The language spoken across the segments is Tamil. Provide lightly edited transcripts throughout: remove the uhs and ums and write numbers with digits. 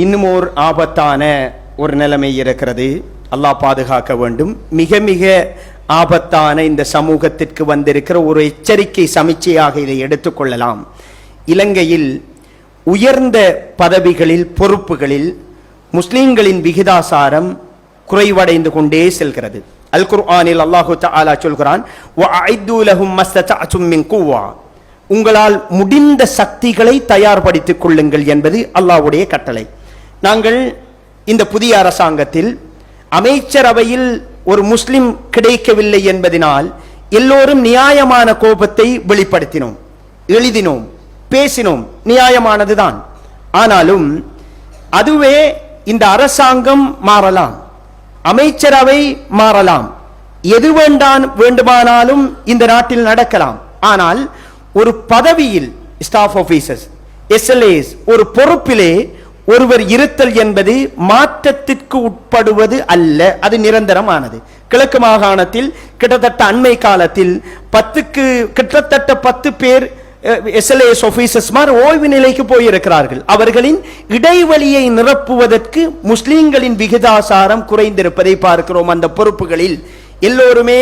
இன்னும் ஒரு ஆபத்தான ஒரு நிலைமை இருக்கிறது. அல்லாஹ் பாதுகாக்க வேண்டும். மிக மிக ஆபத்தான இந்த சமூகத்திற்கு வந்திருக்கிற ஒரு எச்சரிக்கை சமிச்சையாக இதை எடுத்துக்கொள்ளலாம். இலங்கையில் உயர்ந்த பதவிகளில் பொறுப்புகளில் முஸ்லிம்களின் விகிதாசாரம் குறைவடைந்து கொண்டே செல்கிறது. அல் குர்ஆனில் அல்லாஹு தஆலா சொல்கிறான், வஅஇது லஹும் மஸ்ததஅதும் மின் குவ்வா, உங்களால் முடிந்த சக்திகளை தயார்படுத்திக் கொள்ளுங்கள் என்பது அல்லாஹ்வுடைய கட்டளை. நாங்கள் இந்த புதிய அரசாங்கத்தில் அமைச்சரவையில் ஒரு முஸ்லிம் கிடைக்கவில்லை என்பதனால் எல்லோரும் நியாயமான கோபத்தை வெளிப்படுத்தினோம், எழுதினோம், பேசினோம். நியாயமானதுதான். ஆனாலும் அதுவே இந்த அரசாங்கம் மாறலாம், அமைச்சரவை மாறலாம், எது வேண்டுமானாலும் இந்த நாட்டில் நடக்கலாம். ஆனால் ஒரு பதவியில் ஸ்டாஃப் ஆபீசர்ஸ், SLAs, ஒரு பொறுப்பிலே ஒருவர் இருத்தல் என்பது மாற்றத்திற்கு உட்படுவது அல்ல, அது நிரந்தரமானது. கிழக்கு மாகாணத்தில் கிட்டத்தட்ட அண்மை காலத்தில் கிட்டத்தட்ட 10 பேர் SLAs ஆபீசர்ஸ் ஓய்வு நிலைக்கு போயிருக்கிறார்கள். அவர்களின் இடைவெளியை நிரப்புவதற்கு முஸ்லிம்களின் விகிதாசாரம் குறைந்திருப்பதை பார்க்கிறோம். அந்த பொறுப்புகளில் எல்லோருமே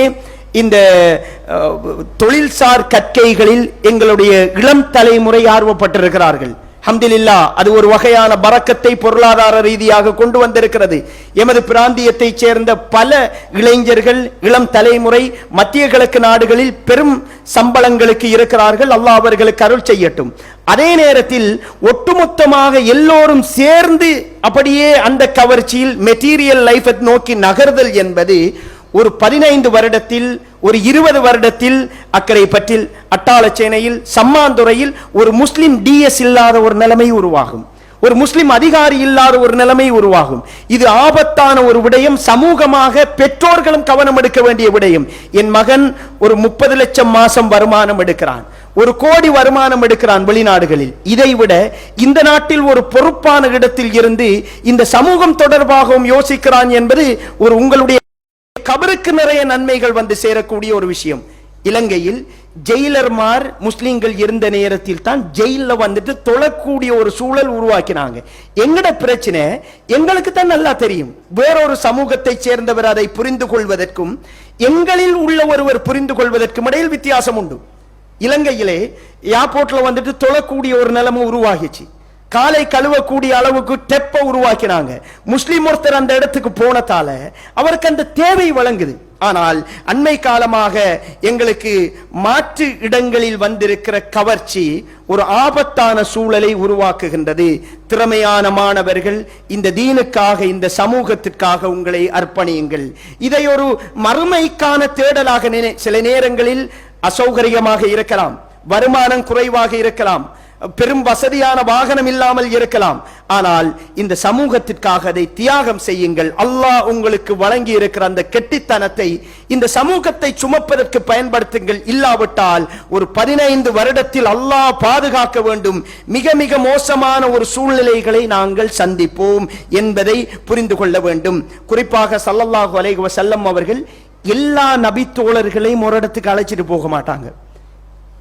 இந்த தொழில்சார் கற்கைகளில் எங்களுடைய இளம் தலைமுறை ஆர்வப்பட்டிருக்கிறார்கள். அல்ஹம்துலில்லாஹ், அது ஒரு வகையான பரக்கத்தை பொருளாதார ரீதியாக கொண்டு வந்திருக்கிறது. எமது பிராந்தியத்தை சேர்ந்த பல இளைஞர்கள், இளம் தலைமுறை மத்திய கிழக்கு நாடுகளில் பெரும் சம்பளங்களுக்கு இருக்கிறார்கள். அல்லாஹ் அவர்களுக்கு அருள் செய்யட்டும். அதே நேரத்தில் ஒட்டுமொத்தமாக எல்லோரும் சேர்ந்து அப்படியே அந்த கவர்ச்சியில் மெட்டீரியல் லைஃபை நோக்கி நகர்தல் என்பது ஒரு 15 வருடத்தில், ஒரு 20 வருடத்தில் அக்கறை பற்றில், அட்டாளச்சேனையில், சம்மாந்துறையில் ஒரு முஸ்லிம் DS இல்லாத ஒரு நிலைமை உருவாகும், ஒரு முஸ்லிம் அதிகாரி இல்லாத ஒரு நிலைமை உருவாகும். இது ஆபத்தான ஒரு விடயம். சமூகமாக பெற்றோர்களும் கவனம் எடுக்க வேண்டிய விடயம். என் மகன் ஒரு 30 லட்சம் மாசம் வருமானம் எடுக்கிறான், 1 கோடி வருமானம் எடுக்கிறான் வெளிநாடுகளில். இதைவிட இந்த நாட்டில் ஒரு பொறுப்பான இடத்தில் இருந்து இந்த சமூகம் தொடர்பாகவும் யோசிக்கிறான் என்பது ஒரு உங்களுடைய கபருக்கு நிறைய நன்மைகள் வந்து சேரக்கூடிய ஒரு விஷயம். இலங்கையில் ஜெயிலர்மார் முஸ்லிம்கள் இருந்த நேரத்தில் தான் ஜெயில வந்துட்டு தொழக்கூடிய ஒரு சூழல் உருவாக்கினாங்க. எங்கட பிரச்சனை எங்களுக்கு தான் நல்லா தெரியும். வேறொரு சமூகத்தை சேர்ந்தவர் அதை புரிந்து கொள்வதற்கும் எங்களில் உள்ள ஒருவர் புரிந்து கொள்வதற்கும் இடையில் வித்தியாசம் உண்டு. இலங்கையிலே ஏர்போர்ட்ல வந்துட்டு தொழக்கூடிய ஒரு நிலைமை உருவாகிச்சு. காலை கழுவக்கூடிய அளவுக்கு டெப்ப உருவாக்கினாங்க. முஸ்லிம் ஒருத்தர் அந்த இடத்துக்கு போனதால அவருக்கு அந்த தேவை வழங்குது. ஆனால் அண்மை காலமாக எங்களுக்கு மாற்று இடங்களில் வந்திருக்கிற கவர்ச்சி ஒரு ஆபத்தான சூழலை உருவாக்குகின்றது. திறமையான மாணவர்கள் இந்த தீனுக்காக, இந்த சமூகத்திற்காக உங்களை அர்ப்பணியுங்கள். இதை ஒரு மறுமைக்கான தேடலாக சில நேரங்களில் அசௌகரியமாக இருக்கலாம், வருமானம் குறைவாக இருக்கலாம், பெரும் வசதியான வாகனம் இல்லாமல் இருக்கலாம். ஆனால் இந்த சமூகத்திற்காக அதை தியாகம் செய்யுங்கள். அல்லாஹ் உங்களுக்கு வழங்கி இருக்கிற அந்த கெட்டித்தனத்தை இந்த சமூகத்தை சுமப்பதற்கு பயன்படுத்துங்கள். இல்லாவிட்டால் ஒரு 15 வருடத்தில் அல்லாஹ் பாதுகாக்க வேண்டும், மிக மிக மோசமான ஒரு சூழ்நிலைகளை நாங்கள் சந்திப்போம் என்பதை புரிந்து கொள்ள வேண்டும். குறிப்பாக ஸல்லல்லாஹு அலைஹி வஸல்லம் அவர்கள் எல்லா நபி தோழர்களையும் ஒரு இடத்துக்கு அழைச்சிட்டு போக மாட்டாங்க.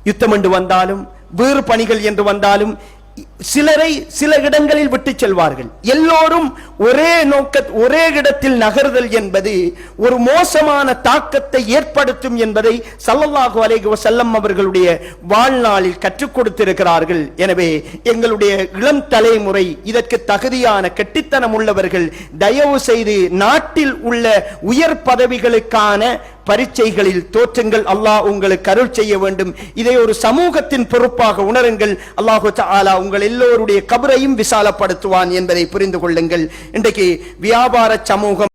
யுத்தம் என்று வந்தாலும், வேறு பணிகள் என்று வந்தாலும் சிலரை சில இடங்களில் விட்டு செல்வார்கள். எல்லோரும் ஒரே இடத்தில் நகர்தல் என்பது ஒரு மோசமான தாக்கத்தை ஏற்படுத்தும் என்பதை ஸல்லல்லாஹு அலைஹி வஸல்லம் அவர்களுடைய வாழ்நாளில் கற்றுக் கொடுத்திருக்கிறார்கள். எனவே எங்களுடைய இளம் தலைமுறை இதற்கு தகுதியான கெட்டித்தனம் உள்ளவர்கள் தயவு செய்து நாட்டில் உள்ள உயர் பதவிகளுக்கான பரீட்சைகளில் தோற்றுங்கள். அல்லாஹ் உங்களுக்கு அருள் செய்ய வேண்டும். இதை ஒரு சமூகத்தின் பொறுப்பாக உணருங்கள். அல்லாஹு தஆலா உங்கள் எல்லோருடைய கபரையும் விசாலப்படுத்துவான் என்பதை புரிந்து கொள்ளுங்கள். இன்றைக்கு வியாபார சமூகம்